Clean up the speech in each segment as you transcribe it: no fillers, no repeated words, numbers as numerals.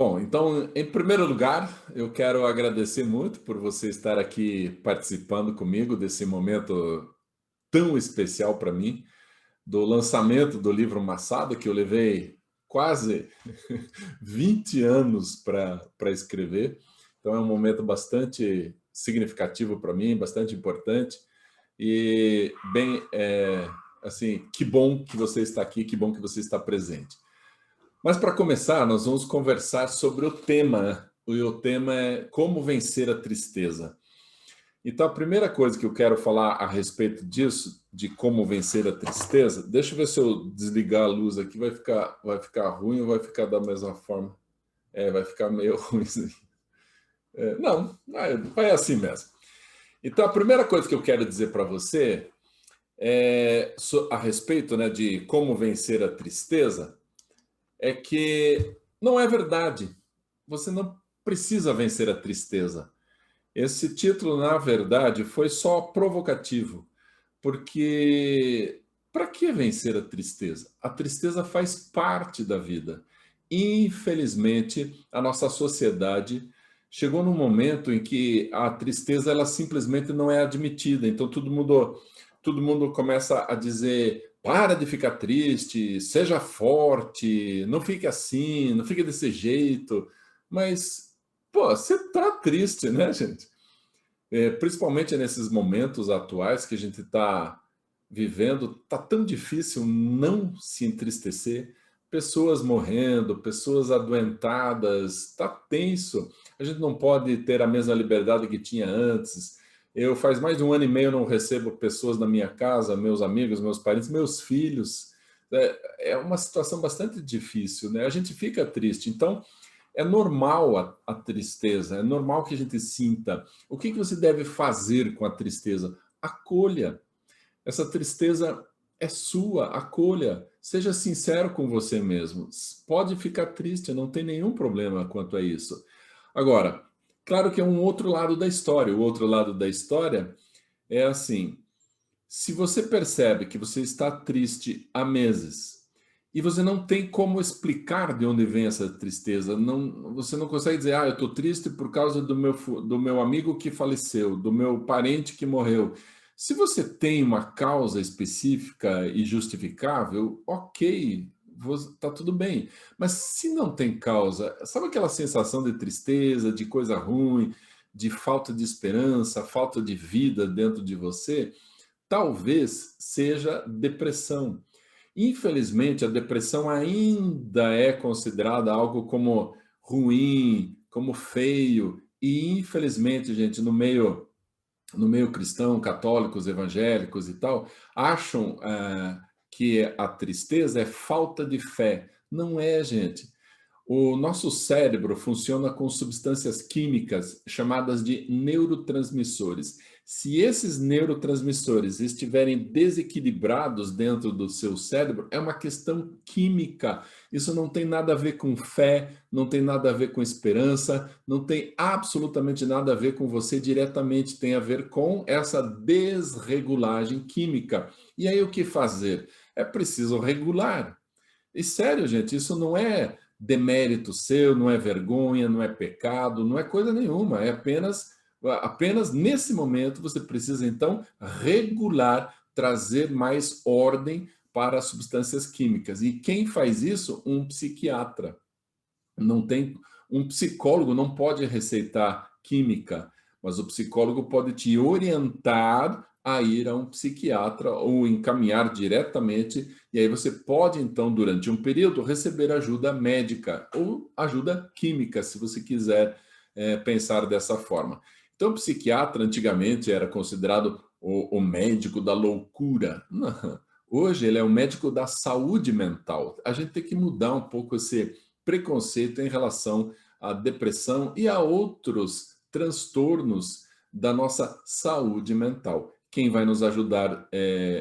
Bom, então, em primeiro lugar, eu quero agradecer muito por você estar aqui participando comigo desse momento tão especial para mim, do lançamento do livro Massada, que eu levei quase 20 anos para escrever. Então, é um momento bastante significativo para mim, bastante importante. E, bem, assim, que bom que você está aqui, que bom que você está presente. Mas para começar, nós vamos conversar sobre o tema. E o tema é como vencer a tristeza. Então, a primeira coisa que eu quero falar a respeito disso, de como vencer a tristeza, deixa eu ver se eu desligar a luz aqui, vai ficar ruim ou vai ficar da mesma forma? Vai ficar meio ruim isso aqui. Não, vai assim mesmo. Então, a primeira coisa que eu quero dizer para você a respeito, né, de como vencer a tristeza é que não é verdade. Você não precisa vencer a tristeza. Esse título, na verdade, foi só provocativo, porque para que vencer a tristeza? A tristeza faz parte da vida. Infelizmente, a nossa sociedade chegou num momento em que a tristeza ela simplesmente não é admitida. Então todo mundo começa a dizer: para de ficar triste, seja forte, não fique assim, não fique desse jeito. Mas, pô, você tá triste, né, gente? Principalmente nesses momentos atuais que a gente está vivendo, tá tão difícil não se entristecer. Pessoas morrendo, pessoas adoentadas, tá tenso. A gente não pode ter a mesma liberdade que tinha antes. Eu faz mais de um ano e meio não recebo pessoas na minha casa, meus amigos, meus parentes, meus filhos. É uma situação bastante difícil, né? A gente fica triste. Então, é normal a tristeza, é normal que a gente sinta. O que você deve fazer com a tristeza? Acolha. Essa tristeza é sua, acolha. Seja sincero com você mesmo. Pode ficar triste, não tem nenhum problema quanto a isso. Agora, claro que é um outro lado da história. O outro lado da história é assim: se você percebe que você está triste há meses e você não tem como explicar de onde vem essa tristeza, você não consegue dizer, eu estou triste por causa do meu amigo que faleceu, do meu parente que morreu. Se você tem uma causa específica e justificável, ok, está tudo bem. Mas se não tem causa, sabe aquela sensação de tristeza, de coisa ruim, de falta de esperança, falta de vida dentro de você? Talvez seja depressão. Infelizmente, a depressão ainda é considerada algo como ruim, como feio, e infelizmente, gente, no meio cristão, católicos, evangélicos e tal, acham que a tristeza é falta de fé. Não é, gente. O nosso cérebro funciona com substâncias químicas chamadas de neurotransmissores. Se esses neurotransmissores estiverem desequilibrados dentro do seu cérebro, é uma questão química. Isso não tem nada a ver com fé, não tem nada a ver com esperança, não tem absolutamente nada a ver com você diretamente, tem a ver com essa desregulagem química. E aí o que fazer? É preciso regular. E sério, gente, isso não é demérito seu, não é vergonha, não é pecado, não é coisa nenhuma, é apenas nesse momento você precisa então regular, trazer mais ordem para as substâncias químicas. E quem faz isso? Um psiquiatra. Não tem um psicólogo não pode receitar química, mas o psicólogo pode te orientar a ir a um psiquiatra ou encaminhar diretamente, e aí você pode então durante um período receber ajuda médica ou ajuda química, se você quiser pensar dessa forma. Então, o psiquiatra antigamente era considerado o médico da loucura. Não. Hoje ele é o médico da saúde mental. A gente tem que mudar um pouco esse preconceito em relação à depressão e a outros transtornos da nossa saúde mental. Quem vai nos ajudar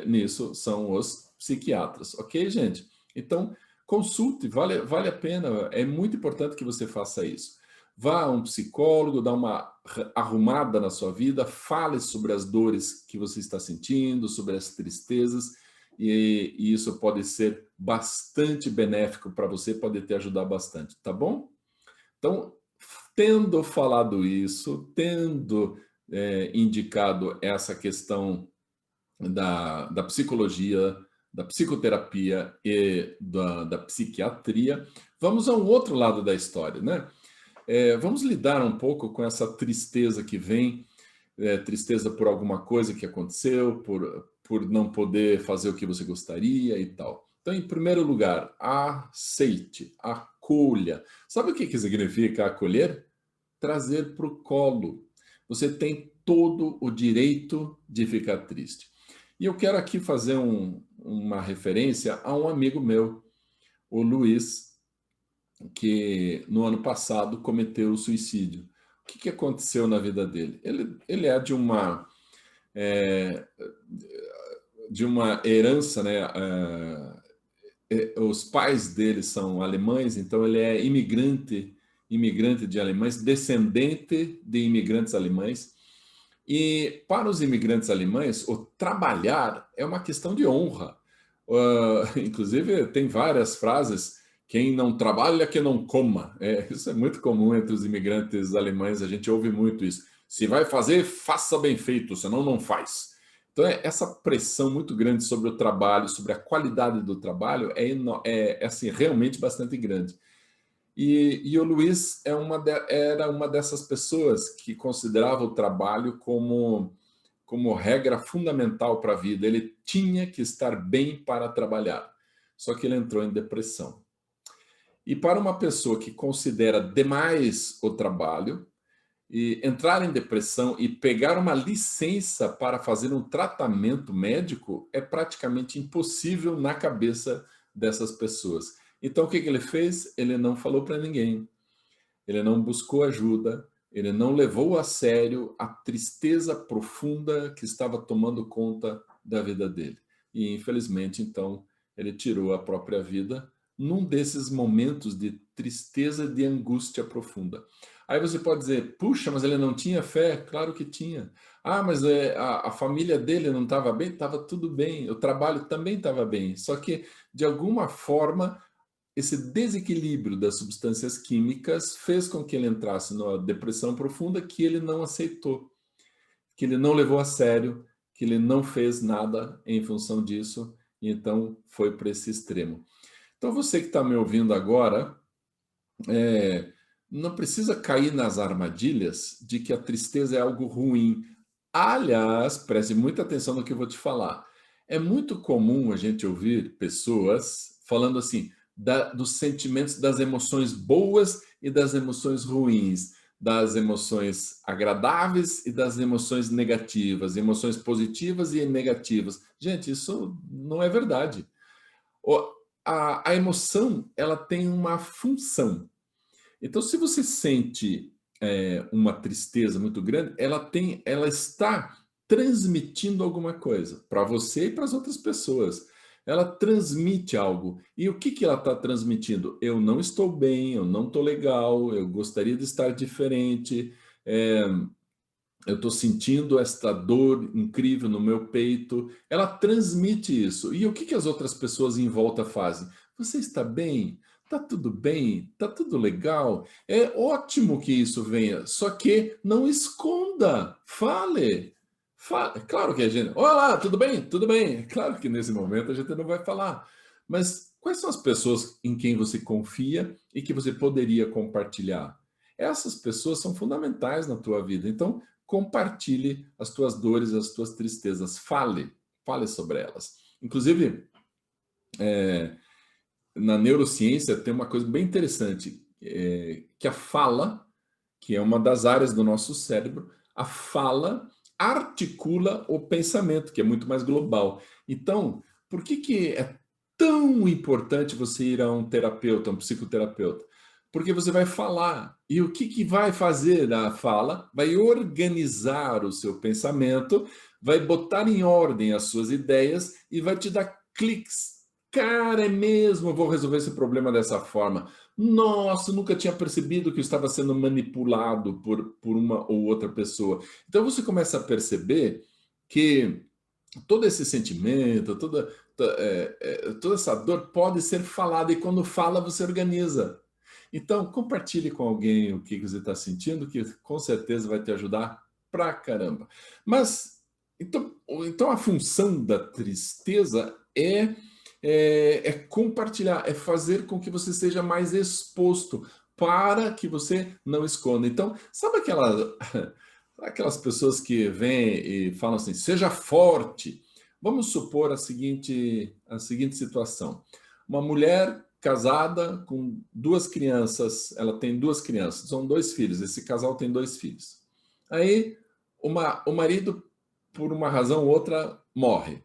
nisso são os psiquiatras, ok, gente? Então, consulte, vale a pena, é muito importante que você faça isso. Vá a um psicólogo, dá uma arrumada na sua vida, fale sobre as dores que você está sentindo, sobre as tristezas, e isso pode ser bastante benéfico para você, pode te ajudar bastante, tá bom? Então, tendo falado isso, tendo indicado essa questão da psicologia, da psicoterapia e da psiquiatria, vamos a um outro lado da história, né? Vamos lidar um pouco com essa tristeza que vem, tristeza por alguma coisa que aconteceu, por não poder fazer o que você gostaria e tal. Então, em primeiro lugar, aceite, acolha. Sabe o que significa acolher? Trazer para o colo. Você tem todo o direito de ficar triste. E eu quero aqui fazer uma referência a um amigo meu, o Luiz, que no ano passado cometeu o suicídio. O que aconteceu na vida dele? Ele é é, de uma herança, né? Os pais dele são alemães, então ele é imigrante de alemães, descendente de imigrantes alemães. E para os imigrantes alemães, o trabalhar é uma questão de honra. Inclusive, tem várias frases: quem não trabalha, que não coma. Isso é muito comum entre os imigrantes alemães, a gente ouve muito isso. Se vai fazer, faça bem feito, senão não faz. Então, essa pressão muito grande sobre o trabalho, sobre a qualidade do trabalho, assim, realmente bastante grande. E o Luiz era uma dessas pessoas que considerava o trabalho como regra fundamental para a vida. Ele tinha que estar bem para trabalhar. Só que ele entrou em depressão. E para uma pessoa que considera demais o trabalho, e entrar em depressão e pegar uma licença para fazer um tratamento médico é praticamente impossível na cabeça dessas pessoas. Então, o que ele fez? Ele não falou para ninguém, ele não buscou ajuda, ele não levou a sério a tristeza profunda que estava tomando conta da vida dele. E, infelizmente, então, ele tirou a própria vida num desses momentos de tristeza, de angústia profunda. Aí você pode dizer, puxa, mas ele não tinha fé? Claro que tinha. Ah, mas a família dele não estava bem? Estava tudo bem. O trabalho também estava bem. Só que, de alguma forma, esse desequilíbrio das substâncias químicas fez com que ele entrasse numa depressão profunda que ele não aceitou, que ele não levou a sério, que ele não fez nada em função disso, e então foi para esse extremo. Então, você que está me ouvindo agora, não precisa cair nas armadilhas de que a tristeza é algo ruim. Aliás, preste muita atenção no que eu vou te falar. É muito comum a gente ouvir pessoas falando assim, dos sentimentos, das emoções boas e das emoções ruins, das emoções agradáveis e das emoções negativas, emoções positivas e negativas. Gente, isso não é verdade. A emoção, ela tem uma função. Então, se você sente uma tristeza muito grande, ela está transmitindo alguma coisa para você e para as outras pessoas. Ela transmite algo. E o que ela está transmitindo? Eu não estou bem, eu não estou legal, eu gostaria de estar diferente, eu estou sentindo esta dor incrível no meu peito. Ela transmite isso. E o que as outras pessoas em volta fazem? Você está bem? Tá tudo bem? Tá tudo legal? É ótimo que isso venha, só que não esconda, fale. Claro que a gente, olá, tudo bem? Tudo bem. Claro que nesse momento a gente não vai falar. Mas quais são as pessoas em quem você confia e que você poderia compartilhar? Essas pessoas são fundamentais na tua vida. Então, compartilhe as tuas dores, as tuas tristezas. Fale sobre elas. Inclusive, na neurociência tem uma coisa bem interessante, que a fala, que é uma das áreas do nosso cérebro, a fala articula o pensamento, que é muito mais global. Então, por que é tão importante você ir a um terapeuta, um psicoterapeuta? Porque você vai falar. E o que vai fazer a fala? Vai organizar o seu pensamento, vai botar em ordem as suas ideias e vai te dar cliques. Cara, é mesmo, eu vou resolver esse problema dessa forma. Nossa, nunca tinha percebido que eu estava sendo manipulado por uma ou outra pessoa. Então você começa a perceber que todo esse sentimento, toda essa dor pode ser falada, e quando fala, você organiza. Então, compartilhe com alguém o que você está sentindo, que com certeza vai te ajudar pra caramba. Mas, então a função da tristeza é compartilhar, é fazer com que você seja mais exposto, para que você não esconda. Então, sabe aquelas pessoas que vêm e falam assim, seja forte. Vamos supor a seguinte situação. Uma mulher casada com duas crianças, ela tem duas crianças, são dois filhos, esse casal tem dois filhos. Aí o marido, por uma razão ou outra, morre.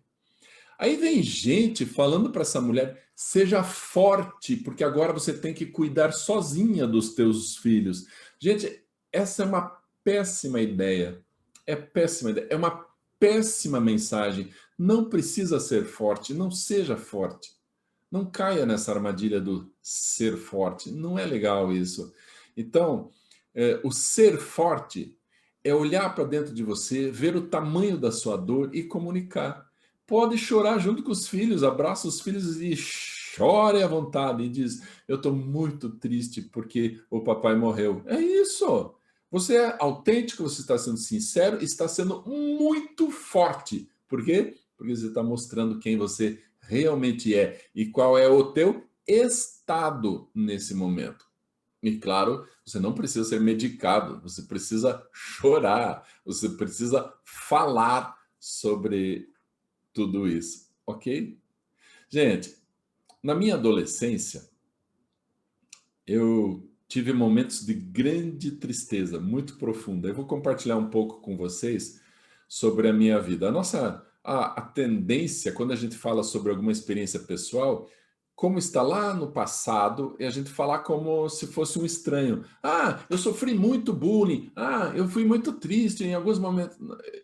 Aí vem gente falando para essa mulher, seja forte, porque agora você tem que cuidar sozinha dos teus filhos. Gente, essa é uma péssima ideia. É péssima ideia. É uma péssima mensagem. Não precisa ser forte, não seja forte. Não caia nessa armadilha do ser forte. Não é legal isso. Então, o ser forte é olhar para dentro de você, ver o tamanho da sua dor e comunicar. Pode chorar junto com os filhos, abraça os filhos e chore à vontade e diz: eu estou muito triste porque o papai morreu. É isso. Você é autêntico, você está sendo sincero, está sendo muito forte. Por quê? Porque você está mostrando quem você realmente é e qual é o teu estado nesse momento. E claro, você não precisa ser medicado, você precisa chorar, você precisa falar sobre tudo isso, ok? Gente, na minha adolescência, eu tive momentos de grande tristeza, muito profunda. Eu vou compartilhar um pouco com vocês sobre a minha vida. A tendência, quando a gente fala sobre alguma experiência pessoal, como está lá no passado, e a gente falar como se fosse um estranho. Ah, eu sofri muito bullying. Ah, eu fui muito triste em alguns momentos.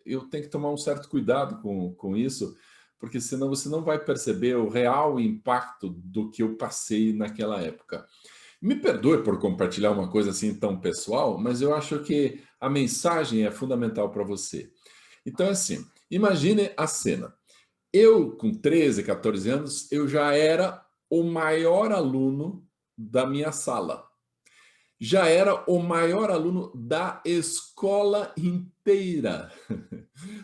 Eu tenho que tomar um certo cuidado com isso, porque senão você não vai perceber o real impacto do que eu passei naquela época. Me perdoe por compartilhar uma coisa assim tão pessoal, mas eu acho que a mensagem é fundamental para você. Então, assim, imagine a cena. Eu, com 13, 14 anos, eu já era o maior aluno da minha sala. Já era o maior aluno da escola inteira.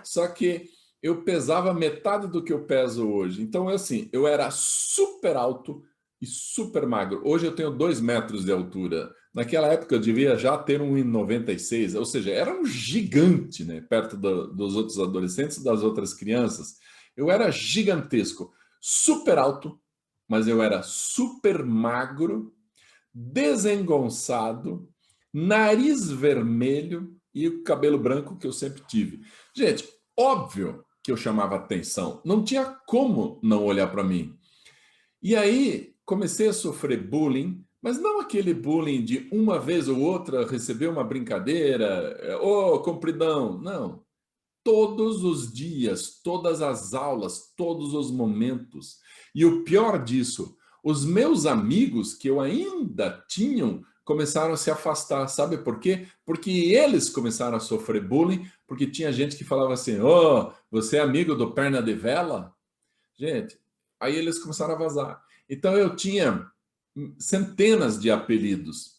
Só que eu pesava metade do que eu peso hoje. Então, assim, eu era super alto e super magro. Hoje eu tenho 2 metros de altura. Naquela época eu devia já ter 1,96, ou seja, era um gigante, né? Perto dos outros adolescentes e das outras crianças. Eu era gigantesco, super alto, mas eu era super magro, desengonçado, nariz vermelho e o cabelo branco que eu sempre tive. Gente, óbvio que eu chamava atenção, não tinha como não olhar para mim. E aí comecei a sofrer bullying, mas não aquele bullying de uma vez ou outra receber uma brincadeira, ô, compridão, não. Todos os dias, todas as aulas, todos os momentos. E o pior disso, os meus amigos que eu ainda tinham começaram a se afastar. Sabe por quê? Porque eles começaram a sofrer bullying, porque tinha gente que falava assim: "Oh, você é amigo do Perna de Vela?" Gente, aí eles começaram a vazar. Então eu tinha centenas de apelidos.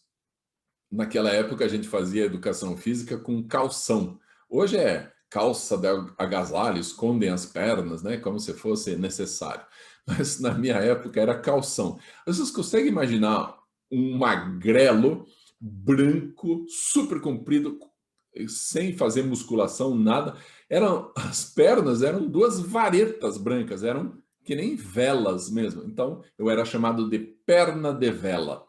Naquela época a gente fazia educação física com calção. Hoje é calça de agasalho, escondem as pernas, né? Como se fosse necessário. Mas na minha época era calção. Vocês conseguem imaginar um magrelo branco, super comprido, sem fazer musculação, nada? As pernas eram duas varetas brancas, eram que nem velas mesmo. Então eu era chamado de perna de vela.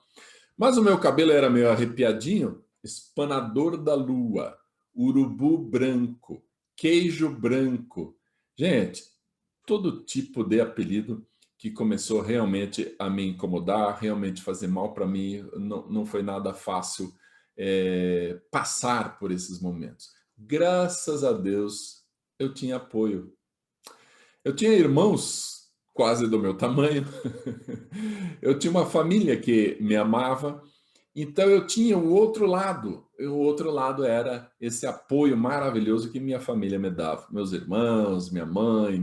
Mas o meu cabelo era meio arrepiadinho, espanador da lua, urubu branco, queijo branco. Gente, todo tipo de apelido que começou realmente a me incomodar, realmente fazer mal para mim. Não foi nada fácil passar por esses momentos. Graças a Deus, eu tinha apoio. Eu tinha irmãos quase do meu tamanho. Eu tinha uma família que me amava. Então eu tinha o outro lado. E o outro lado era esse apoio maravilhoso que minha família me dava. Meus irmãos, minha mãe,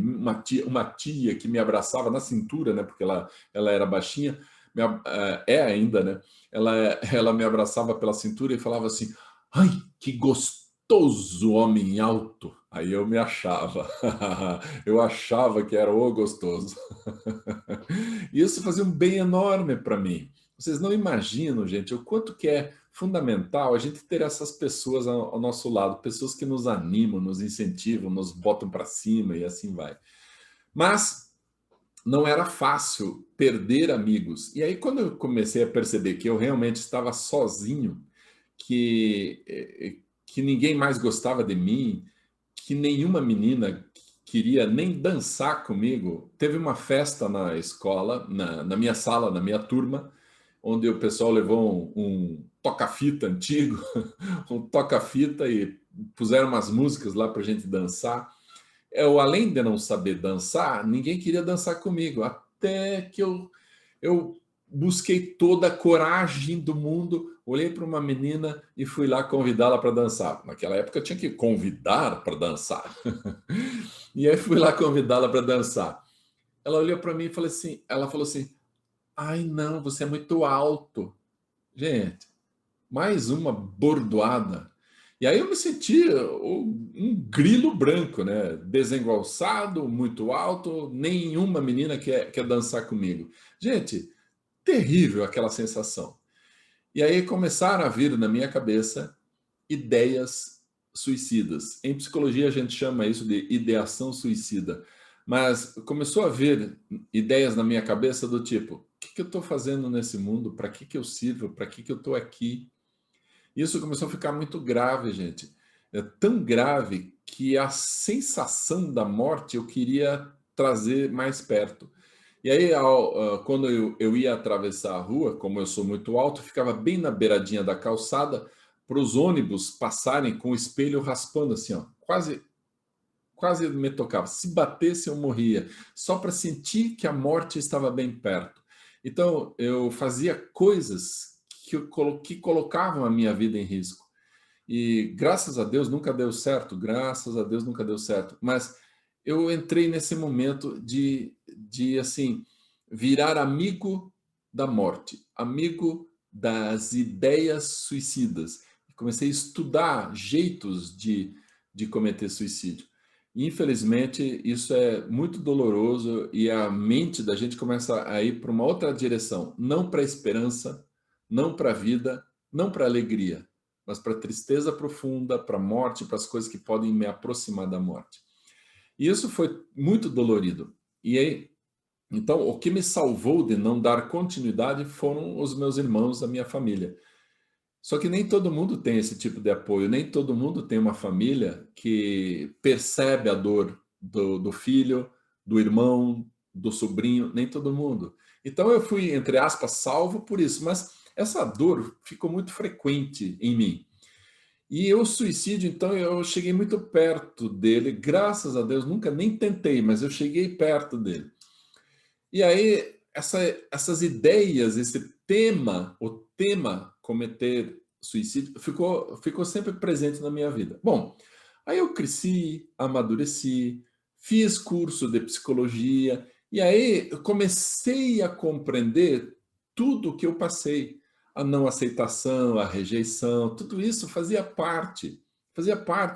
uma tia que me abraçava na cintura, né? Porque ela era baixinha. é ainda, né? Ela me abraçava pela cintura e falava assim: ai, que gostoso homem alto. Aí eu me achava, eu achava que era o gostoso. E isso fazia um bem enorme para mim. Vocês não imaginam, gente, o quanto que é fundamental a gente ter essas pessoas ao nosso lado, pessoas que nos animam, nos incentivam, nos botam para cima e assim vai. Mas não era fácil perder amigos. E aí, quando eu comecei a perceber que eu realmente estava sozinho, que ninguém mais gostava de mim, que nenhuma menina queria nem dançar comigo, teve uma festa na escola, na minha sala, na minha turma, onde o pessoal levou um toca-fita antigo, um toca-fita e puseram umas músicas lá para a gente dançar. Eu, além de não saber dançar, ninguém queria dançar comigo, até que eu busquei toda a coragem do mundo, olhei para uma menina e fui lá convidá-la para dançar. Naquela época eu tinha que convidar para dançar. E aí fui lá convidá-la para dançar. Ela olhou para mim e falou assim, ela falou assim: ai não, você é muito alto. Gente, mais uma bordoada. E aí eu me senti um grilo branco, né? Desengonçado, muito alto, nenhuma menina quer dançar comigo. Gente, terrível aquela sensação. E aí começaram a vir na minha cabeça ideias suicidas. Em psicologia a gente chama isso de ideação suicida. Mas começou a vir ideias na minha cabeça do tipo: o que eu estou fazendo nesse mundo? Para que eu sirvo? Para que eu estou aqui? Isso começou a ficar muito grave, gente. É tão grave que a sensação da morte eu queria trazer mais perto. E aí, quando eu ia atravessar a rua, como eu sou muito alto, ficava bem na beiradinha da calçada para os ônibus passarem com o espelho raspando assim, ó, quase me tocava. Se batesse, eu morria, só para sentir que a morte estava bem perto. Então, eu fazia coisas que colocavam a minha vida em risco. E graças a Deus nunca deu certo, graças a Deus nunca deu certo. Mas eu entrei nesse momento de assim, virar amigo da morte, amigo das ideias suicidas. Comecei a estudar jeitos de cometer suicídio. Infelizmente, isso é muito doloroso e a mente da gente começa a ir para uma outra direção, não para a esperança, não para a vida, não para a alegria, mas para a tristeza profunda, para a morte, para as coisas que podem me aproximar da morte. E isso foi muito dolorido. E aí, então, o que me salvou de não dar continuidade foram os meus irmãos, a minha família. Só que nem todo mundo tem esse tipo de apoio, nem todo mundo tem uma família que percebe a dor do filho, do irmão, do sobrinho, nem todo mundo. Então eu fui, entre aspas, salvo por isso, mas essa dor ficou muito frequente em mim. E o suicídio, então, eu cheguei muito perto dele, graças a Deus, nunca nem tentei, mas eu cheguei perto dele. E aí, essas ideias, esse tema, o tema cometer suicídio, ficou sempre presente na minha vida. Bom, aí eu cresci, amadureci, fiz curso de psicologia, e aí eu comecei a compreender tudo o que eu passei. A não aceitação, a rejeição, tudo isso fazia parte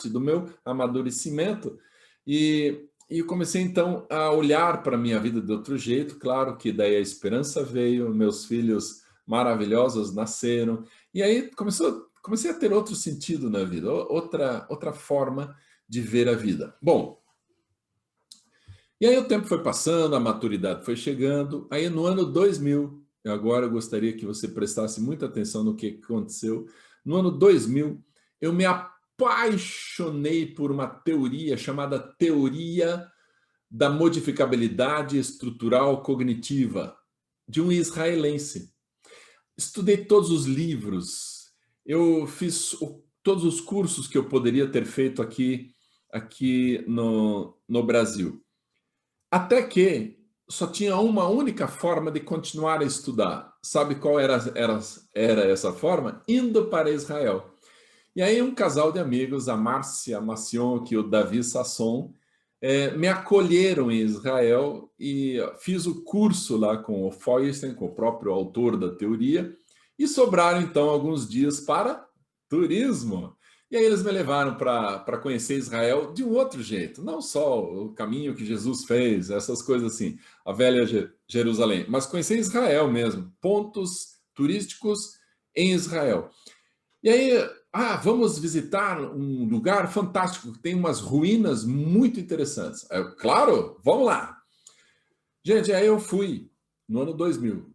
do meu amadurecimento. E eu comecei então a olhar para a minha vida de outro jeito, claro que daí a esperança veio, meus filhos maravilhosos nasceram, e aí comecei a ter outro sentido na vida, outra forma de ver a vida. Bom, e aí o tempo foi passando, a maturidade foi chegando, aí no ano 2000, agora eu gostaria que você prestasse muita atenção no que aconteceu, no ano 2000, eu me apaixonei por uma teoria chamada teoria da modificabilidade estrutural cognitiva, de um israelense. Estudei todos os livros, eu fiz todos os cursos que eu poderia ter feito aqui no Brasil. Até que só tinha uma única forma de continuar a estudar. Sabe qual era essa forma? Indo para Israel. E aí um casal de amigos, a Márcia Massion e o Davi Sasson, me acolheram em Israel e fiz o curso lá com o Feuerstein, com o próprio autor da teoria, e sobraram então alguns dias para turismo. E aí eles me levaram para conhecer Israel de um outro jeito, não só o caminho que Jesus fez, essas coisas assim, a velha Jerusalém, mas conhecer Israel mesmo, pontos turísticos em Israel. E aí, vamos visitar um lugar fantástico que tem umas ruínas muito interessantes. Claro, vamos lá. Gente, aí eu fui no ano 2000,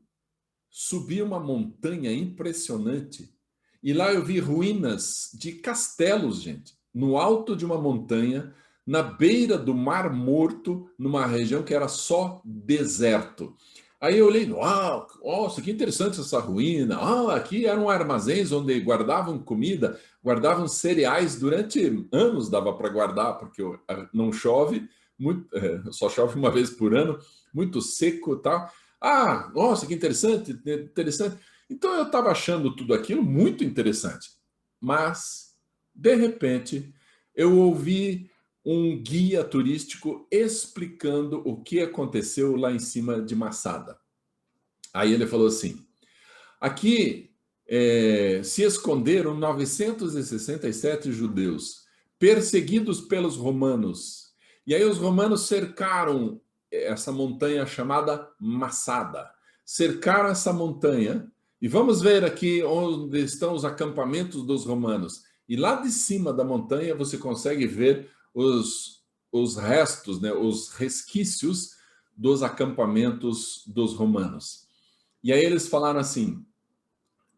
subi uma montanha impressionante e lá eu vi ruínas de castelos, gente, no alto de uma montanha, na beira do Mar Morto, numa região que era só deserto. Aí eu olhei, uau, nossa, que interessante essa ruína. Aqui eram armazéns onde guardavam comida, guardavam cereais durante anos, dava para guardar, porque não chove, só chove uma vez por ano, muito seco e tal. Nossa, que interessante, interessante. Então eu estava achando tudo aquilo muito interessante. Mas, de repente, eu ouvi um guia turístico explicando o que aconteceu lá em cima de Massada. Aí ele falou assim: aqui se esconderam 967 judeus perseguidos pelos romanos. E aí os romanos cercaram essa montanha chamada Massada. Cercaram essa montanha e vamos ver aqui onde estão os acampamentos dos romanos. E lá de cima da montanha você consegue ver os restos, né, os resquícios dos acampamentos dos romanos. E aí eles falaram assim: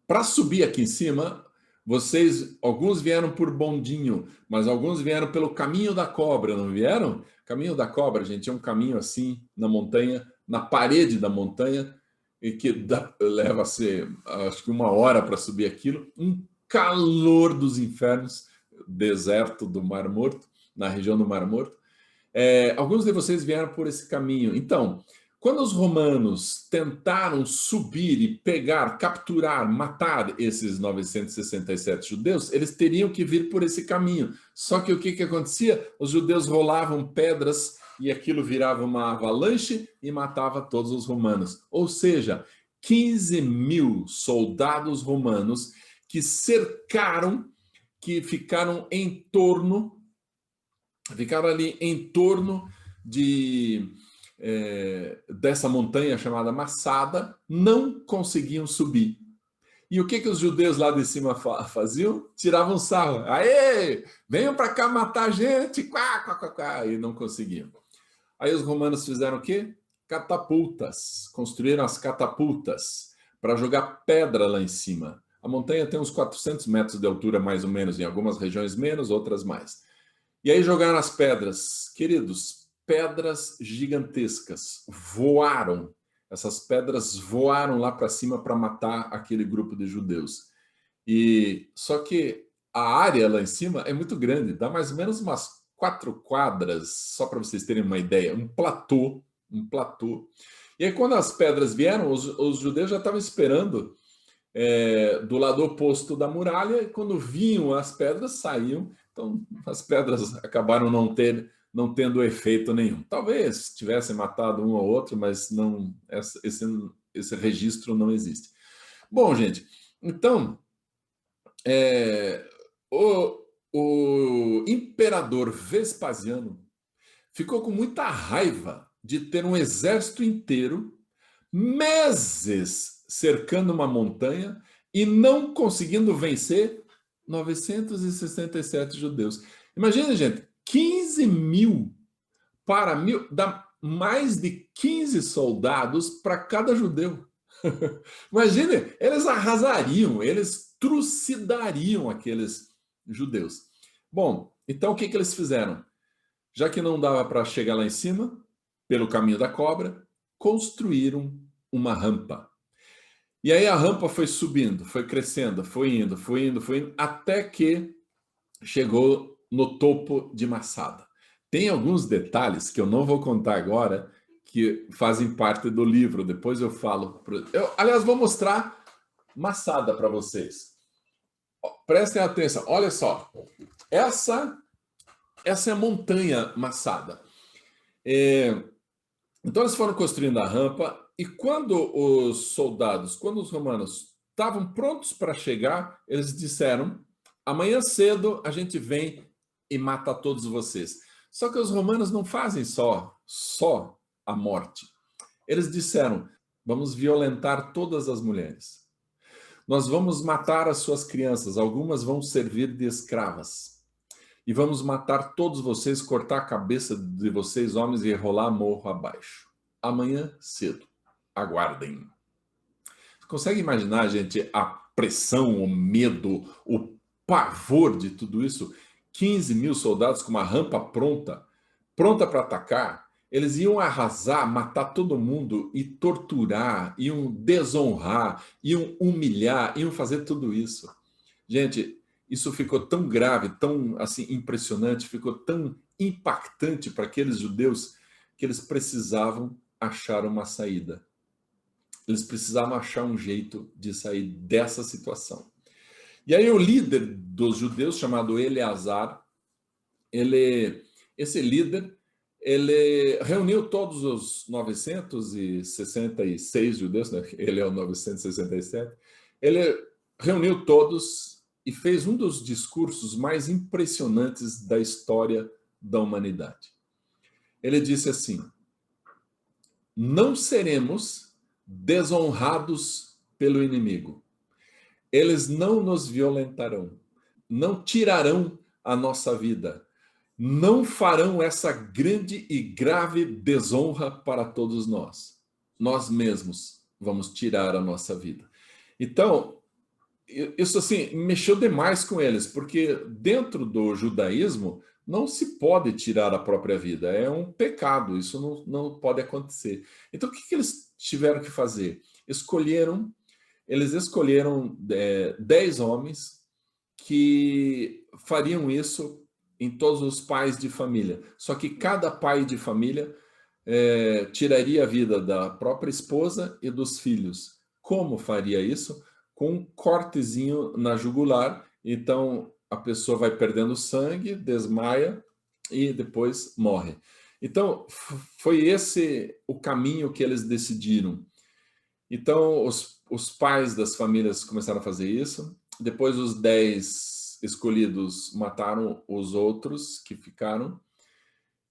para subir aqui em cima, alguns vieram por bondinho, mas alguns vieram pelo caminho da cobra, não vieram? Caminho da cobra, gente, é um caminho assim na montanha, na parede da montanha, e que leva a ser, acho que 1 hora para subir aquilo, um calor dos infernos, deserto do Mar Morto, na região do Mar Morto. Alguns de vocês vieram por esse caminho. Então, quando os romanos tentaram subir e pegar, capturar, matar esses 967 judeus, eles teriam que vir por esse caminho. Só que o que acontecia? Os judeus rolavam pedras e aquilo virava uma avalanche e matava todos os romanos. Ou seja, 15 mil soldados romanos que cercaram, que ficaram ali em torno dessa montanha chamada Massada, não conseguiam subir. E o que os judeus lá de cima faziam? Tiravam sarro. Aê, venham para cá matar a gente! Quá, quá, quá, quá. E não conseguiam. Aí os romanos fizeram o quê? Catapultas. Construíram as catapultas para jogar pedra lá em cima. A montanha tem uns 400 metros de altura, mais ou menos, em algumas regiões menos, outras mais. E aí jogaram as pedras. Queridos, pedras gigantescas voaram. Essas pedras voaram lá para cima para matar aquele grupo de judeus. E só que a área lá em cima é muito grande, dá mais ou menos umas 4 quadras, só para vocês terem uma ideia, um platô. E aí quando as pedras vieram, os judeus já estavam esperando do lado oposto da muralha, e quando vinham as pedras, saíam. Então, as pedras acabaram não tendo efeito nenhum. Talvez tivessem matado um ou outro, mas não, esse registro não existe. Bom, gente, então, o imperador Vespasiano ficou com muita raiva de ter um exército inteiro, meses cercando uma montanha e não conseguindo vencer 967 judeus. Imagina, gente, 15 mil para 1.000, dá mais de 15 soldados para cada judeu. Imagine, eles arrasariam, eles trucidariam aqueles judeus. Bom, então o que eles fizeram? Já que não dava para chegar lá em cima, pelo caminho da cobra, construíram uma rampa. E aí a rampa foi subindo, foi crescendo, foi indo, até que chegou no topo de Massada. Tem alguns detalhes que eu não vou contar agora, que fazem parte do livro, depois eu falo. Aliás, vou mostrar Massada para vocês. Prestem atenção, olha só. Essa é a montanha Massada. Então eles foram construindo a rampa e quando os romanos estavam prontos para chegar, eles disseram: amanhã cedo a gente vem e mata todos vocês. Só que os romanos não fazem só a morte. Eles disseram: vamos violentar todas as mulheres. Nós vamos matar as suas crianças, algumas vão servir de escravas. E vamos matar todos vocês, cortar a cabeça de vocês, homens, e rolar morro abaixo. Amanhã cedo. Aguardem. Consegue imaginar, gente, a pressão, o medo, o pavor de tudo isso? 15 mil soldados com uma rampa pronta para atacar. Eles iam arrasar, matar todo mundo e torturar, iam desonrar, iam humilhar, iam fazer tudo isso. Gente, isso ficou tão grave, tão assim impressionante, ficou tão impactante para aqueles judeus que eles precisavam achar uma saída. Eles precisavam achar um jeito de sair dessa situação. E aí o líder dos judeus, chamado Eleazar, esse líder, ele reuniu todos os 966 judeus, né? Ele é o 967, ele reuniu todos e fez um dos discursos mais impressionantes da história da humanidade. Ele disse assim: não seremos desonrados pelo inimigo. Eles não nos violentarão, não tirarão a nossa vida, não farão essa grande e grave desonra para todos nós. Nós mesmos vamos tirar a nossa vida. Então, isso assim, mexeu demais com eles, porque dentro do judaísmo não se pode tirar a própria vida, é um pecado, isso não pode acontecer. Então, o que eles tiveram que fazer? Eles escolheram 10 homens que fariam isso em todos os pais de família. Só que cada pai de família tiraria a vida da própria esposa e dos filhos. Como faria isso? Com um cortezinho na jugular. Então, a pessoa vai perdendo sangue, desmaia e depois morre. Então, foi esse o caminho que eles decidiram. Então, os pais das famílias começaram a fazer isso. Depois, os 10 escolhidos mataram os outros que ficaram.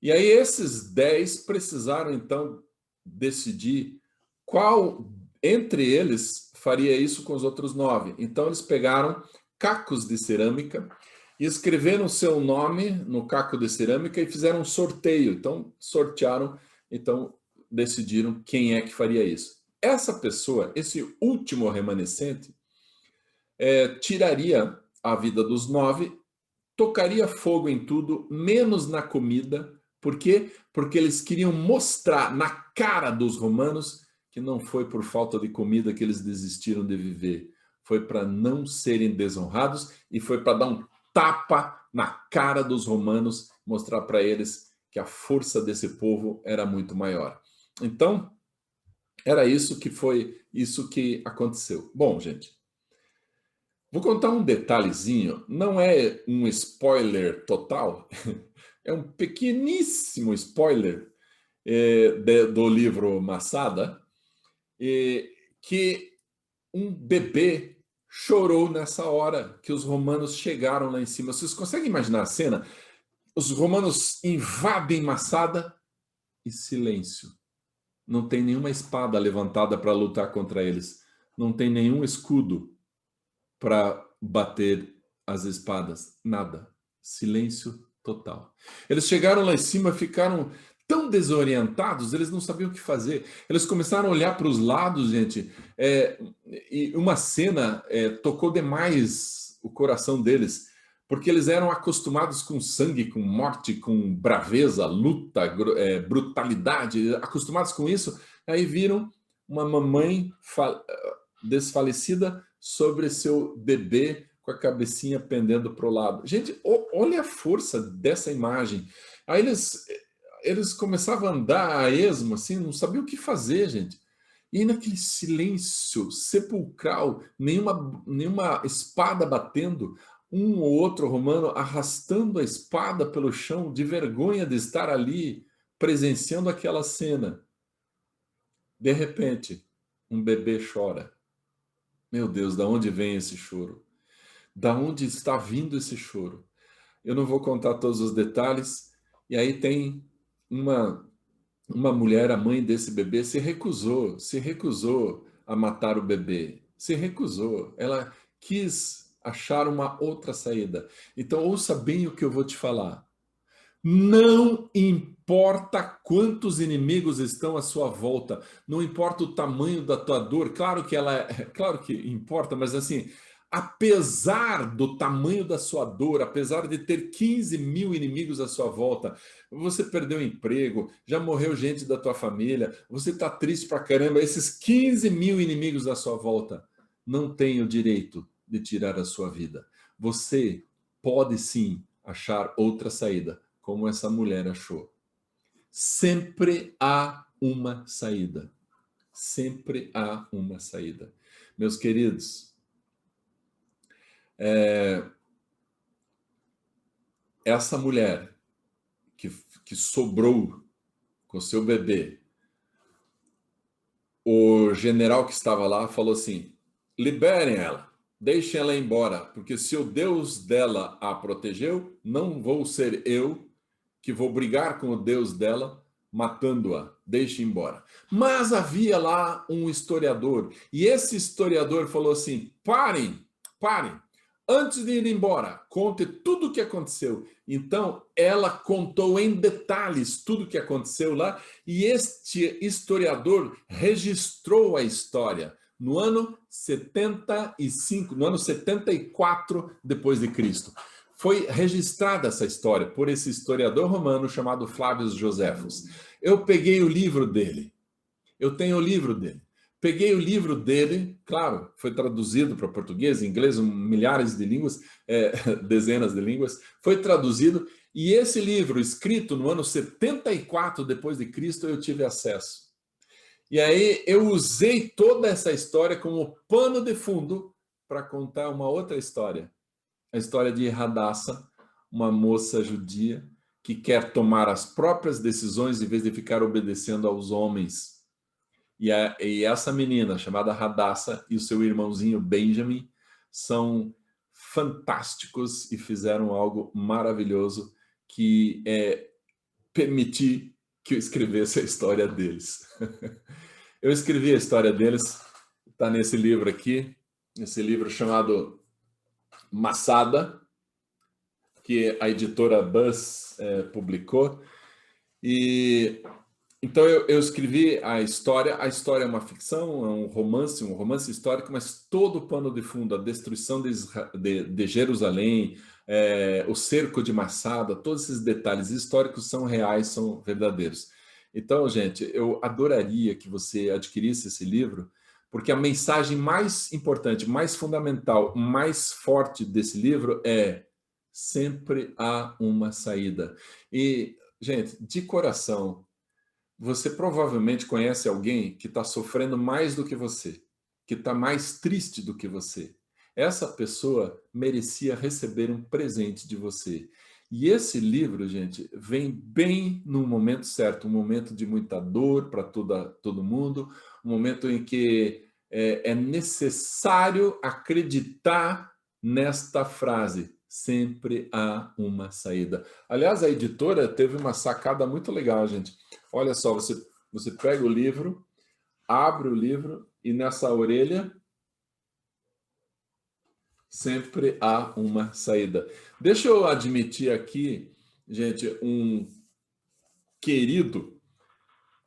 E aí, esses 10 precisaram, então, decidir qual entre eles faria isso com os outros 9. Então, eles pegaram cacos de cerâmica e escreveram seu nome no caco de cerâmica e fizeram um sorteio. Então, sortearam, então, decidiram quem é que faria isso. Essa pessoa, esse último remanescente, tiraria a vida dos 9, tocaria fogo em tudo, menos na comida. Por quê? Porque eles queriam mostrar na cara dos romanos que não foi por falta de comida que eles desistiram de viver. Foi para não serem desonrados e foi para dar um tapa na cara dos romanos, mostrar para eles que a força desse povo era muito maior. Então, era isso que aconteceu. Bom, gente, vou contar um detalhezinho, não é um spoiler total, é um pequeníssimo spoiler do livro Massada, que um bebê chorou nessa hora que os romanos chegaram lá em cima. Vocês conseguem imaginar a cena? Os romanos invadem Massada e silêncio. Não tem nenhuma espada levantada para lutar contra eles. Não tem nenhum escudo para bater as espadas. Nada. Silêncio total. Eles chegaram lá em cima, ficaram tão desorientados, eles não sabiam o que fazer. Eles começaram a olhar para os lados, gente, e uma cena tocou demais o coração deles, porque eles eram acostumados com sangue, com morte, com braveza, luta, brutalidade, acostumados com isso. Aí viram uma mamãe desfalecida sobre seu bebê com a cabecinha pendendo para o lado. Gente, olha a força dessa imagem. Aí eles começavam a andar a esmo, assim, não sabiam o que fazer, gente. E naquele silêncio sepulcral, nenhuma espada batendo, um ou outro romano arrastando a espada pelo chão, de vergonha de estar ali presenciando aquela cena. De repente, um bebê chora. Meu Deus, da onde vem esse choro? Da onde está vindo esse choro? Eu não vou contar todos os detalhes. E aí tem uma mulher, a mãe desse bebê, se recusou a matar o bebê. Se recusou. Ela quis achar uma outra saída. Então, ouça bem o que eu vou te falar. Não importa quantos inimigos estão à sua volta, não importa o tamanho da tua dor, claro que importa, mas assim, apesar do tamanho da sua dor, apesar de ter 15 mil inimigos à sua volta, você perdeu o emprego, já morreu gente da tua família, você está triste pra caramba, esses 15 mil inimigos à sua volta não têm o direito de tirar a sua vida. Você pode sim achar outra saída, como essa mulher achou. Sempre há uma saída. Sempre há uma saída. Meus queridos, essa mulher que sobrou com seu bebê, o general que estava lá falou assim: liberem ela, deixem ela ir embora, porque se o Deus dela a protegeu, não vou ser eu que vou brigar com o Deus dela, matando-a, deixe embora. Mas havia lá um historiador, e esse historiador falou assim: parem, parem, antes de ir embora, conte tudo o que aconteceu. Então, ela contou em detalhes tudo o que aconteceu lá, e este historiador registrou a história no ano 75, no ano 74 depois de Cristo. Foi registrada essa história por esse historiador romano chamado Flávio Joséfos. Eu peguei o livro dele. Eu tenho o livro dele. Peguei o livro dele, claro, foi traduzido para português, inglês, milhares de línguas, dezenas de línguas, foi traduzido, e esse livro, escrito no ano 74 depois de Cristo, eu tive acesso. E aí eu usei toda essa história como pano de fundo para contar uma outra história. A história de Radassa, uma moça judia que quer tomar as próprias decisões em vez de ficar obedecendo aos homens. E essa menina, chamada Radassa, e o seu irmãozinho Benjamin, são fantásticos e fizeram algo maravilhoso que é permitir que eu escrevesse a história deles. Eu escrevi a história deles, está nesse livro aqui, esse livro chamado Massada, que a editora Buzz publicou. E então eu escrevi a história é uma ficção, é um romance histórico, mas todo o pano de fundo, a destruição de Jerusalém, o cerco de Massada, todos esses detalhes históricos são reais, são verdadeiros. Então, gente, eu adoraria que você adquirisse esse livro, porque a mensagem mais importante, mais fundamental, mais forte desse livro é: sempre há uma saída. E, gente, de coração, você provavelmente conhece alguém que está sofrendo mais do que você, que está mais triste do que você. Essa pessoa merecia receber um presente de você. E esse livro, gente, vem bem no momento certo, um momento de muita dor para todo mundo, um momento em que é necessário acreditar nesta frase: sempre há uma saída. Aliás, a editora teve uma sacada muito legal, gente. Olha só, você pega o livro, abre o livro e nessa orelha sempre há uma saída. Deixa eu admitir aqui, gente, um querido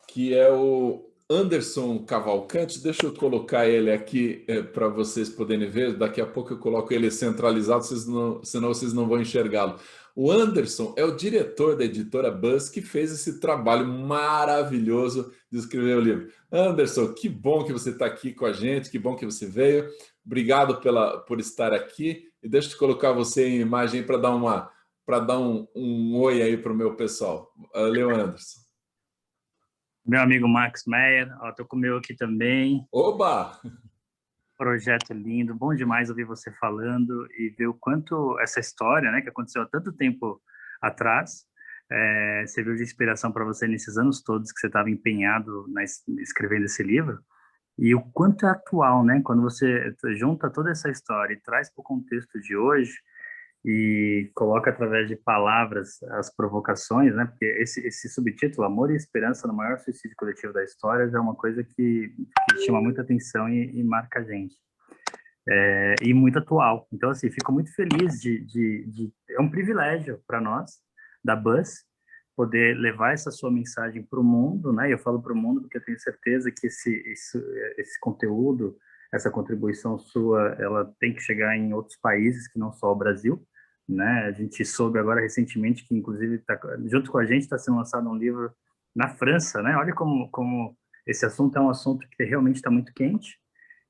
que é o Anderson Cavalcante. Deixa eu colocar ele aqui para vocês poderem ver. Daqui a pouco eu coloco ele centralizado, senão vocês não vão enxergá-lo. O Anderson é o diretor da editora Buzz, que fez esse trabalho maravilhoso de escrever o livro. Anderson, que bom que você está aqui com a gente, que bom que você veio. Obrigado por estar aqui. E deixa eu colocar você em imagem para dar um oi aí para o meu pessoal. Valeu, Anderson. Meu amigo Max Meyer, estou com o meu aqui também. Oba! Projeto lindo, bom demais ouvir você falando e ver o quanto essa história, né, que aconteceu há tanto tempo atrás, serviu de inspiração para você nesses anos todos que você estava empenhado escrevendo esse livro, e o quanto é atual, né? Quando você junta toda essa história e traz para o contexto de hoje e coloca através de palavras as provocações, né? Porque esse subtítulo, Amor e Esperança no Maior Suicídio Coletivo da História, já é uma coisa que chama muita atenção e marca a gente. E muito atual. Então, assim, fico muito feliz é um privilégio para nós, da Buzz, poder levar essa sua mensagem para o mundo, né? Eu falo para o mundo porque eu tenho certeza que esse conteúdo, essa contribuição sua, ela tem que chegar em outros países que não só o Brasil, né? A gente soube agora recentemente que, inclusive, junto com a gente está sendo lançado um livro na França, né? Olha como esse assunto é um assunto que realmente está muito quente.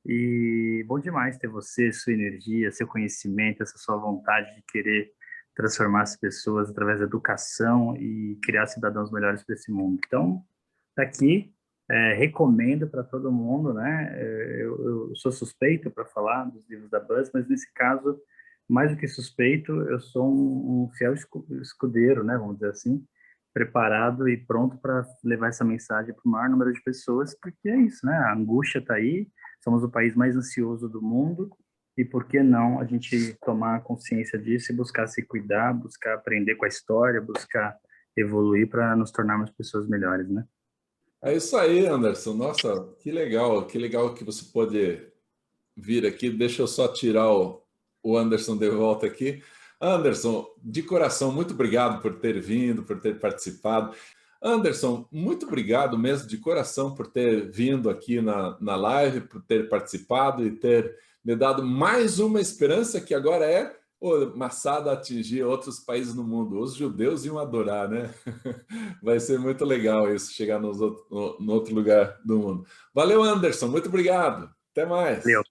E bom demais ter você, sua energia, seu conhecimento, essa sua vontade de querer transformar as pessoas através da educação e criar cidadãos melhores para esse mundo. Então, tá aqui, recomendo para todo mundo, né? Eu sou suspeito para falar dos livros da Buzz, mas nesse caso, mais do que suspeito, eu sou um fiel escudeiro, né? Vamos dizer assim, preparado e pronto para levar essa mensagem para o maior número de pessoas, porque é isso, né? A angústia está aí, somos o país mais ansioso do mundo, e por que não a gente tomar consciência disso e buscar se cuidar, buscar aprender com a história, buscar evoluir para nos tornarmos pessoas melhores, né? É isso aí, Anderson. Nossa, que legal que você pode vir aqui. Deixa eu só tirar o Anderson de volta aqui. Anderson, de coração, muito obrigado por ter vindo, por ter participado. Anderson, muito obrigado mesmo, de coração, por ter vindo aqui na live, por ter participado e ter me dado mais uma esperança que agora é o Massada atingir outros países no mundo. Os judeus iam adorar, né? Vai ser muito legal isso, chegar no outro lugar do mundo. Valeu, Anderson, muito obrigado. Até mais. Valeu.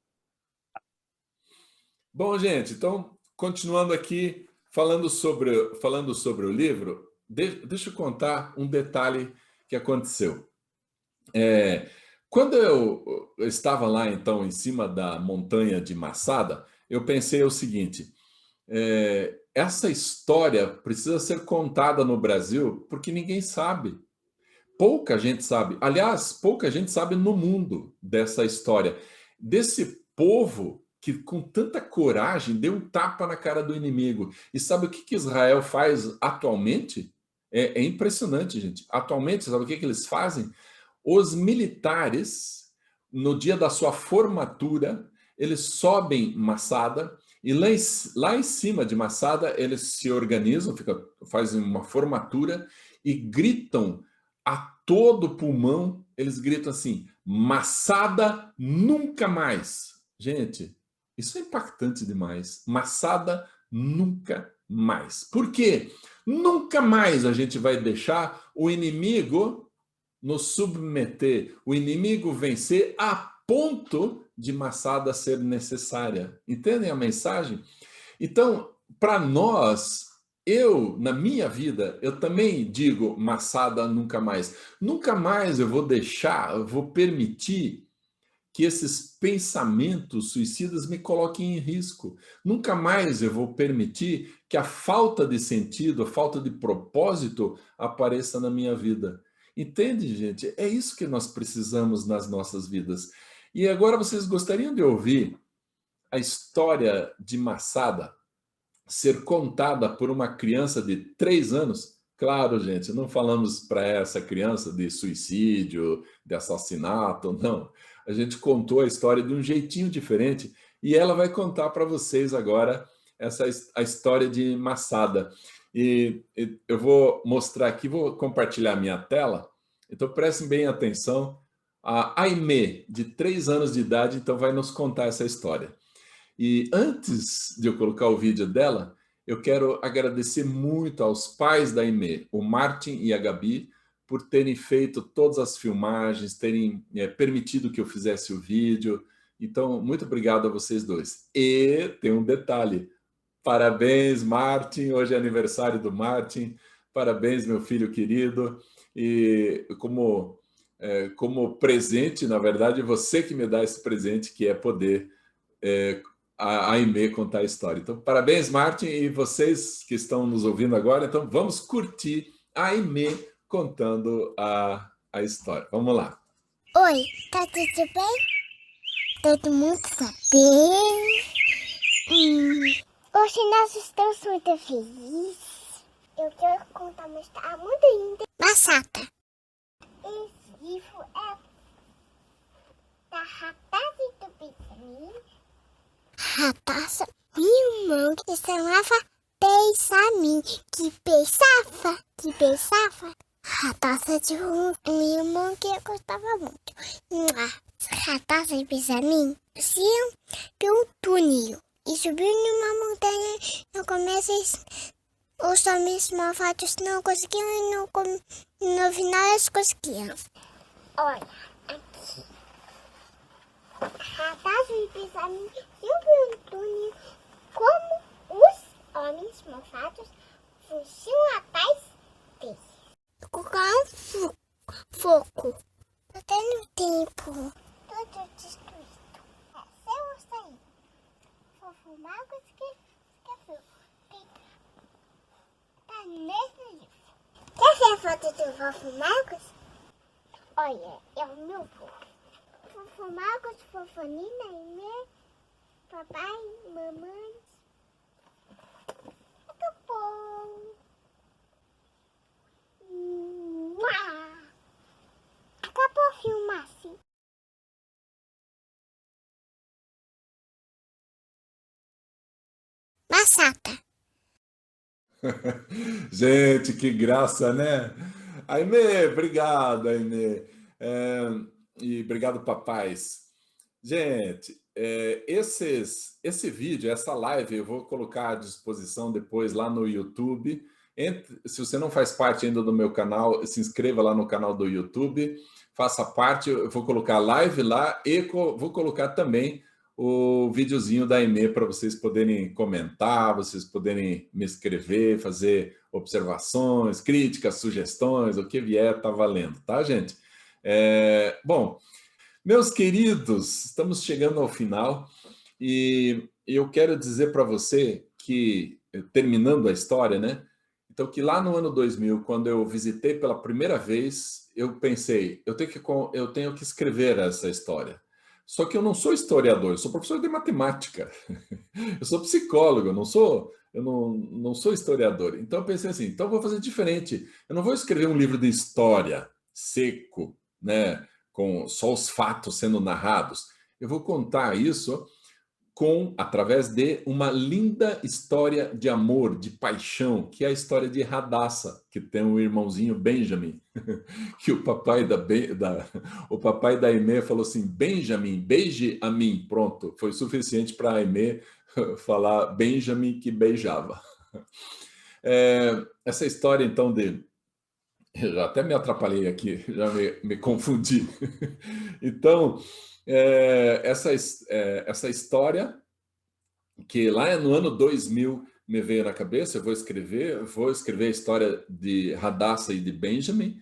Bom, gente, então, continuando aqui, falando sobre o livro, deixa eu contar um detalhe que aconteceu. Quando eu estava lá, então, em cima da montanha de Massada, eu pensei o seguinte: essa história precisa ser contada no Brasil porque ninguém sabe. Pouca gente sabe. Aliás, pouca gente sabe no mundo dessa história. Desse povo que, com tanta coragem, deu um tapa na cara do inimigo. E sabe o que Israel faz atualmente? É impressionante, gente. Atualmente, sabe o que eles fazem? Os militares, no dia da sua formatura, eles sobem Massada e lá em cima de Massada eles se organizam, fazem uma formatura e gritam a todo pulmão, eles gritam assim: Massada nunca mais. Gente, isso é impactante demais. Massada nunca mais. Por quê? Nunca mais a gente vai deixar o inimigo nos submeter, o inimigo vencer a ponto de Massada ser necessária. Entendem a mensagem? Então, para nós, na minha vida, eu também digo Massada nunca mais. Nunca mais eu vou permitir que esses pensamentos suicidas me coloquem em risco. Nunca mais eu vou permitir que a falta de sentido, a falta de propósito apareça na minha vida. Entende, gente? É isso que nós precisamos nas nossas vidas. E agora vocês gostariam de ouvir a história de Massada ser contada por uma criança de 3 anos? Claro, gente, não falamos para essa criança de suicídio, de assassinato, não. A gente contou a história de um jeitinho diferente e ela vai contar para vocês agora a história de Massada. E eu vou mostrar aqui, vou compartilhar minha tela, então prestem bem atenção. A Aimee, de 3 anos de idade, então vai nos contar essa história. E antes de eu colocar o vídeo dela, eu quero agradecer muito aos pais da Aimee, o Martin e a Gabi, por terem feito todas as filmagens, terem permitido que eu fizesse o vídeo. Então, muito obrigado a vocês dois. E tem um detalhe. Parabéns, Martin. Hoje é aniversário do Martin. Parabéns, meu filho querido. E como presente, na verdade, você que me dá esse presente, que é poder a Aimee contar a história. Então, parabéns, Martin, e vocês que estão nos ouvindo agora. Então, vamos curtir a Aimee contando a história. Vamos lá. Oi, tá tudo bem? Todo mundo tá bem? Hoje nós estamos muito felizes. Eu quero contar uma história muito linda. Massata. Esse livro é da Ratazza e do Benjamin. Ratazza, meu irmão que se chamava Benjamin. Que pensava. Ratazza de um irmão que eu gostava muito. Ratazza e Benjamin iam pelo túnel e subiu numa montanha. No começo, os homens malvados não conseguiam e no final eles conseguiam. Olha, aqui. Ratazza e Benjamin iam pelo túnel como os homens malvados fugiam atrás deles. Colocar um fogo. Não tenho tempo. Tudo destruído. Se eu sair, vou fumar com esqueceu. Tá nesse livro. Quer ver a foto do Vovô Marcos? Olha, é o meu vô. Vovô Marcos, vovô Nina, Aimee, papai, mamãe. Acabou. Acabou a filmagem. Massata. Gente, que graça, né? Aimee, obrigado, Aimee. E obrigado, papais. Gente, esse vídeo, essa live, eu vou colocar à disposição depois lá no YouTube. Se você não faz parte ainda do meu canal, se inscreva lá no canal do YouTube, faça parte, eu vou colocar a live lá e vou colocar também o videozinho da Aimee para vocês poderem comentar, vocês poderem me escrever, fazer observações, críticas, sugestões, o que vier tá valendo, tá, gente? Bom, meus queridos, estamos chegando ao final e eu quero dizer para você que, terminando a história, né? Então, que lá no ano 2000, quando eu visitei pela primeira vez, eu pensei, eu tenho que escrever essa história. Só que eu não sou historiador, eu sou professor de matemática. Eu sou psicólogo, eu não sou historiador. Então eu pensei assim, então eu vou fazer diferente. Eu não vou escrever um livro de história seco, né, com só os fatos sendo narrados. Eu vou contar isso através de uma linda história de amor, de paixão, que é a história de Radassa, que tem um irmãozinho Benjamin, que o papai da Aimee falou assim, Benjamin, beije a mim, pronto, foi suficiente para a Aimee falar Benjamin que beijava. Essa história, então, eu já até me atrapalhei aqui, já me confundi. Então, essa história que lá no ano 2000 me veio na cabeça, eu vou escrever a história de Radassa e de Benjamin.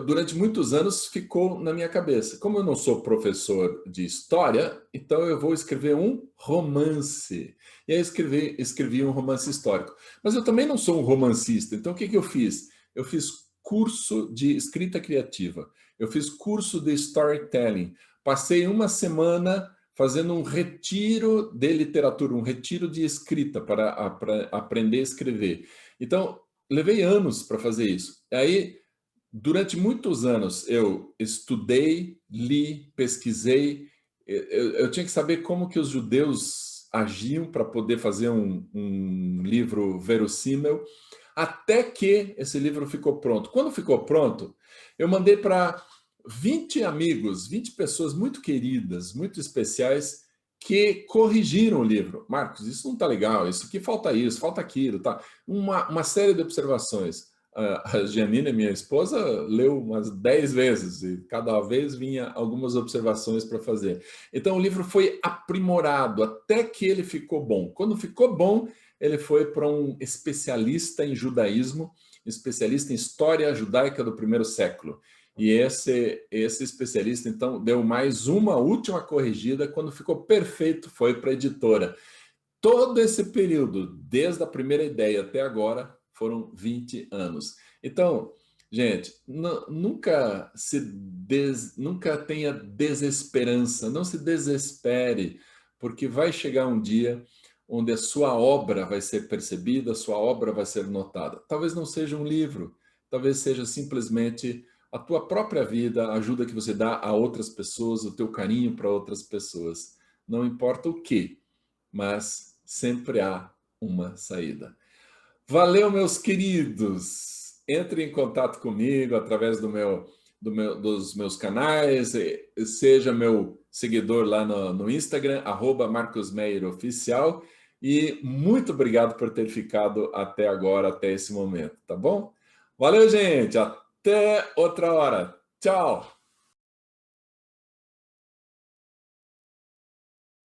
Durante muitos anos ficou na minha cabeça. Como eu não sou professor de história, então eu vou escrever um romance. E aí escrevi um romance histórico. Mas eu também não sou um romancista, então o que eu fiz? Eu fiz curso de escrita criativa, eu fiz curso de storytelling, passei uma semana fazendo um retiro de literatura, um retiro de escrita para aprender a escrever. Então, levei anos para fazer isso. Aí, durante muitos anos, eu estudei, li, pesquisei. Eu tinha que saber como que os judeus agiam para poder fazer um livro verossímil, até que esse livro ficou pronto. Quando ficou pronto, eu mandei para 20 amigos, 20 pessoas muito queridas, muito especiais, que corrigiram o livro. Marcos, isso não está legal, isso falta aquilo, tá? Uma série de observações. A Gianina, minha esposa, leu umas 10 vezes e cada vez vinha algumas observações para fazer. Então o livro foi aprimorado até que ele ficou bom. Quando ficou bom, ele foi para um especialista em judaísmo, especialista em história judaica do primeiro século. E esse especialista, então, deu mais uma última corrigida. Quando ficou perfeito, foi para a editora. Todo esse período, desde a primeira ideia até agora, foram 20 anos. Então, gente, nunca tenha desesperança, não se desespere, porque vai chegar um dia onde a sua obra vai ser percebida, a sua obra vai ser notada. Talvez não seja um livro, talvez seja simplesmente a tua própria vida, a ajuda que você dá a outras pessoas, o teu carinho para outras pessoas. Não importa o que, mas sempre há uma saída. Valeu, meus queridos! Entre em contato comigo através dos meus canais, seja meu seguidor lá no Instagram, @MarcosMeyerOficial, e muito obrigado por ter ficado até agora, até esse momento, tá bom? Valeu, gente! Até outra hora! Tchau!